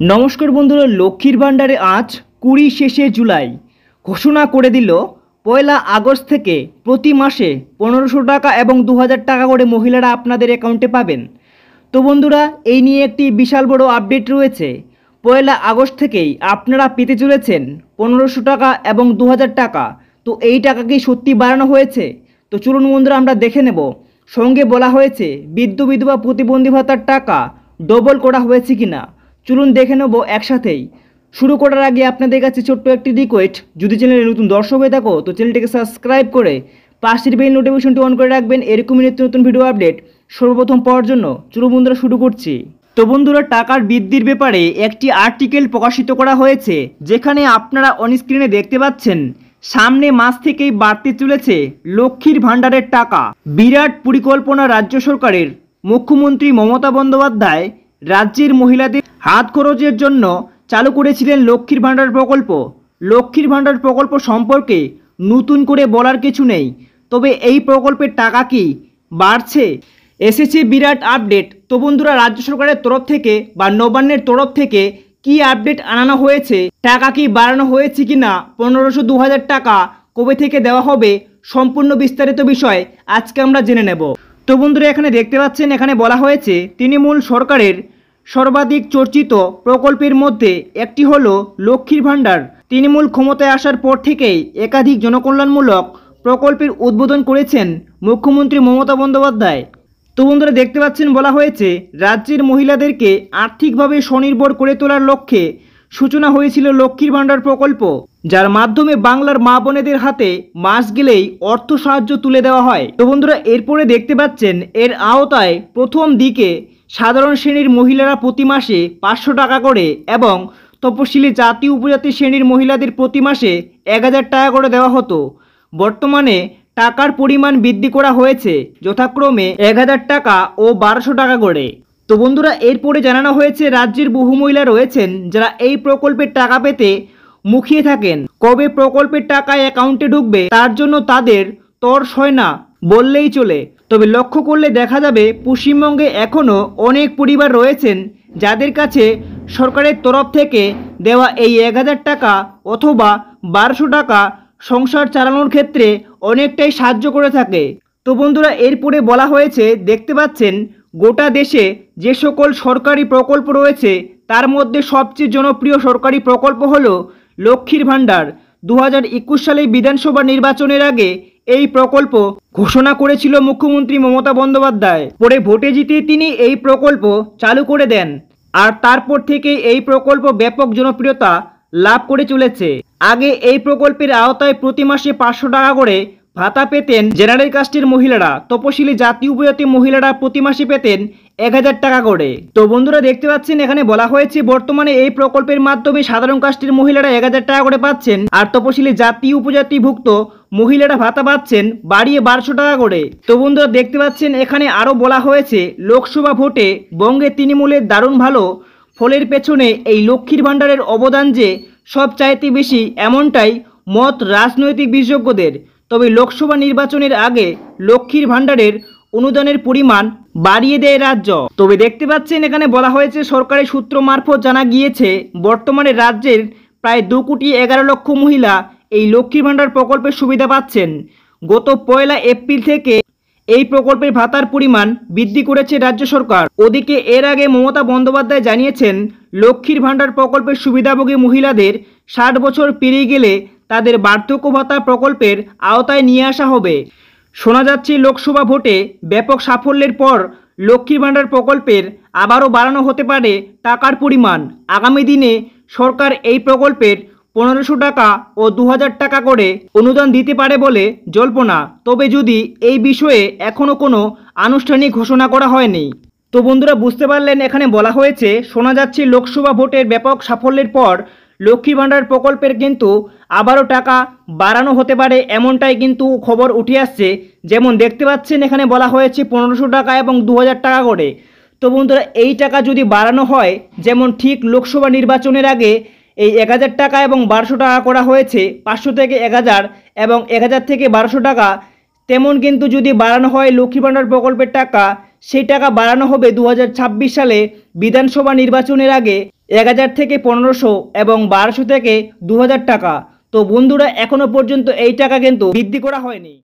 নমস্কার বন্ধুরা, লক্ষ্মীর ভাণ্ডারে আজ 20 জুলাই ঘোষণা করে দিল 1 আগস্ট থেকে প্রতি মাসে 1500 টাকা এবং 2000 টাকা করে মহিলারা আপনাদের অ্যাকাউন্টে পাবেন। তো বন্ধুরা, এই নিয়ে একটি বিশাল বড় আপডেট রয়েছে। 1 আগস্ট থেকেই আপনারা পেতে চলেছেন 1500 টাকা এবং 2000 টাকা। তো এই টাকা কি সত্যি বাড়ানো হয়েছে? তো চলুন বন্ধুরা, আমরা দেখে নেব। সঙ্গে বলা হয়েছে বৃদ্ধ বিধবা প্রতিবন্ধী ভাতার টাকা ডবল করা হয়েছে কিনা। চলুন দেখে নেব একসাথেই। শুরু করার আগে আপনাদের কাছে ছোট্ট একটি রিকোয়েস্ট, যদি চ্যানেলে নতুন দর্শক হয়ে থাকো তো চ্যানেলটিকে সাবস্ক্রাইব করে পাশের বেল নোটিফিকেশনটি অন করে রাখবেন এরকমই নিত্য নতুন ভিডিও আপডেট সর্বপ্রথম পাওয়ার জন্য। চলুন বন্ধুরা, শুরু করছি। তো বন্ধুরা, টাকার বৃদ্ধির ব্যাপারে একটি আর্টিকেল প্রকাশিত করা হয়েছে, যেখানে আপনারা অনস্ক্রিনে দেখতে পাচ্ছেন সামনে মাস থেকেই বাড়তে চলেছে লক্ষ্মীর ভাণ্ডারের টাকা। বিরাট পরিকল্পনা রাজ্য সরকারের। মুখ্যমন্ত্রী মমতা বন্দ্যোপাধ্যায় রাজ্যের মহিলাদের হাত খরচের জন্য চালু করেছিলেন লক্ষ্মীর ভাণ্ডার প্রকল্প। লক্ষ্মীর ভাণ্ডার প্রকল্প সম্পর্কে নতুন করে বলার কিছু নেই, তবে এই প্রকল্পের টাকা কি বাড়ছে? এসেছে বিরাট আপডেট। তো বন্ধুরা, রাজ্য সরকারের তরফ থেকে বা নবান্নের তরফ থেকে কি আপডেট আনানো হয়েছে, টাকা কি বাড়ানো হয়েছে কিনা, 1500 2000 টাকা কবে থেকে দেওয়া হবে, সম্পূর্ণ বিস্তারিত বিষয় আজকে আমরা জেনে নেব। তো বন্ধুরা, এখানে দেখতে পাচ্ছেন, এখানে বলা হয়েছে তৃণমূল সরকারের সর্বাধিক চর্চিত প্রকল্পের মধ্যে একটি হলো লক্ষ্মীর ভাণ্ডার। তৃণমূল ক্ষমতায় আসার পর থেকেই একাধিক জনকল্যাণমূলক প্রকল্পের উদ্বোধন করেছেন মুখ্যমন্ত্রী মমতা বন্দ্যোপাধ্যায়। তো বন্ধুরা, দেখতে পাচ্ছেন বলা হয়েছে রাজ্যের মহিলাদেরকে আর্থিকভাবে স্বনির্ভর করে তোলার লক্ষ্যে সূচনা হয়েছিল লক্ষ্মীর ভাণ্ডার প্রকল্প, যার মাধ্যমে বাংলার মা বোনেদের হাতে মাস গেলেই অর্থ সাহায্য তুলে দেওয়া হয়। তো বন্ধুরা, এরপরে দেখতে পাচ্ছেন এর আওতায় প্রথম দিকে সাধারণ শ্রেণীর মহিলারা প্রতি মাসে 500 টাকা করে এবং তপশিলি জাতি উপজাতি শ্রেণীর মহিলাদের প্রতি মাসে 1000 টাকা করে দেওয়া হতো। বর্তমানে টাকার পরিমাণ বৃদ্ধি করা হয়েছে যথাক্রমে 1000 টাকা ও 1200 টাকা করে। তো বন্ধুরা, এরপরে জানানো হয়েছে রাজ্যের বহু মহিলা রয়েছেন যারা এই প্রকল্পের টাকা পেতে মুখিয়ে থাকেন। কবে প্রকল্পের টাকা অ্যাকাউন্টে ঢুকবে তার জন্য তাদের তর্স হয় না বললেই চলে। তবে লক্ষ্য করলে দেখা যাবে পশ্চিমবঙ্গে এখনও অনেক পরিবার রয়েছেন যাদের কাছে সরকারের তরফ থেকে দেওয়া এই 1000 টাকা অথবা 1200 টাকা সংসার চালানোর ক্ষেত্রে অনেকটাই সাহায্য করে থাকে। তো বন্ধুরা, এরপরে বলা হয়েছে দেখতে পাচ্ছেন গোটা দেশে যে সকল সরকারি প্রকল্প রয়েছে তার মধ্যে সবচেয়ে জনপ্রিয় সরকারি প্রকল্প হলো লক্ষ্মীর ভাণ্ডার। 2021 সালে বিধানসভা নির্বাচনের আগে এই প্রকল্প ঘোষণা করেছিল মুখ্যমন্ত্রী মমতা বন্দ্যোপাধ্যায়। পরে ভোটে জিতে তিনি এই প্রকল্প চালু করে দেন, আর তারপর থেকে এই প্রকল্প ব্যাপক জনপ্রিয়তা লাভ করে চলেছে। আগে এই প্রকল্পের আওতায় প্রতি মাসে 500 টাকা করে ভাতা পেতেন জেনারেল কাস্টের মহিলারা, তপশিলি জাতি উপজাতি মহিলারা প্রতি মাসে পেতেন 1000 টাকা করে। তো বন্ধুরা, দেখতে পাচ্ছেন এখানে বলা হয়েছে বর্তমানে এই প্রকল্পের মাধ্যমে সাধারণ কাস্টের মহিলারা 1000 টাকা করে পাচ্ছেন, আর তপশিলি জাতি উপজাতিভুক্ত মহিলারা ভাতা পাচ্ছেন বাড়িয়ে 1200 টাকা করে। তো বন্ধুরা, দেখতে পাচ্ছেন এখানে আরও বলা হয়েছে লোকসভা ভোটে বঙ্গে তৃণমূলের দারুণ ভালো ফলের পেছনে এই লক্ষ্মীর ভাণ্ডারের অবদান যে সবচাইতে বেশি, এমনটাই মত রাজনৈতিক বিশেষজ্ঞদের। তবে লোকসভা নির্বাচনের আগে লক্ষ্মীর ভাণ্ডারের অনুদানের পরিমাণ বাড়িয়ে দেয় রাজ্য। তবে দেখতে পাচ্ছেন এখানে বলা হয়েছে সরকারের সূত্র মারফত জানা গিয়েছে বর্তমানে রাজ্যের প্রায় 2,11,00,000 মহিলা এই লক্ষ্মীর ভাণ্ডার প্রকল্পের সুবিধা পাচ্ছেন। গত 1 এপ্রিল থেকে এই প্রকল্পের ভাতার পরিমাণ বৃদ্ধি করেছে রাজ্য সরকার। ওদিকে এর আগে মমতা বন্দ্যোপাধ্যায় জানিয়েছেন লক্ষ্মীর ভাণ্ডার প্রকল্পের সুবিধাভোগী মহিলাদের 60 বছর পেরিয়ে গেলে তাদের বার্ধক্য ভাতা প্রকল্পের আওতায় নিয়ে আসা হবে। শোনা যাচ্ছে লোকসভা ভোটে ব্যাপক সাফল্যের পর লক্ষ্মীর ভাণ্ডার প্রকল্পের আবারও বাড়ানো হতে পারে টাকার পরিমাণ। আগামী দিনে সরকার এই প্রকল্পের 1500 টাকা ও 2000 টাকা করে অনুদান দিতে পারে বলে জল্পনা, তবে যদি এই বিষয়ে এখনও কোনো আনুষ্ঠানিক ঘোষণা করা হয়নি। তো বন্ধুরা, বুঝতে পারলেন এখানে বলা হয়েছে শোনা যাচ্ছে লোকসভা ভোটের ব্যাপক সাফল্যের পর লক্ষ্মী ভাণ্ডার প্রকল্পের কিন্তু আবারও টাকা বাড়ানো হতে পারে, এমনটাই কিন্তু খবর উঠে আসছে। যেমন দেখতে পাচ্ছেন এখানে বলা হয়েছে 1500 টাকা এবং 2000 টাকা করে। তো বন্ধুরা, এই টাকা যদি বাড়ানো হয়, যেমন ঠিক লোকসভা নির্বাচনের আগে এই 1000 টাকা এবং 1200 টাকা করা হয়েছে, 500 থেকে 1000 এবং 1000 থেকে 1200 টাকা, তেমন কিন্তু যদি বাড়ানো হয় লক্ষ্মী ভাণ্ডার প্রকল্পের টাকা, সেই টাকা বাড়ানো হবে 2026 সালে বিধানসভা নির্বাচনের আগে 1000 থেকে 1500 এবং 1200 থেকে 2000 টাকা। তো বন্ধুরা এখনো পর্যন্ত এই টাকা কিন্তু বৃদ্ধি করা হয়নি।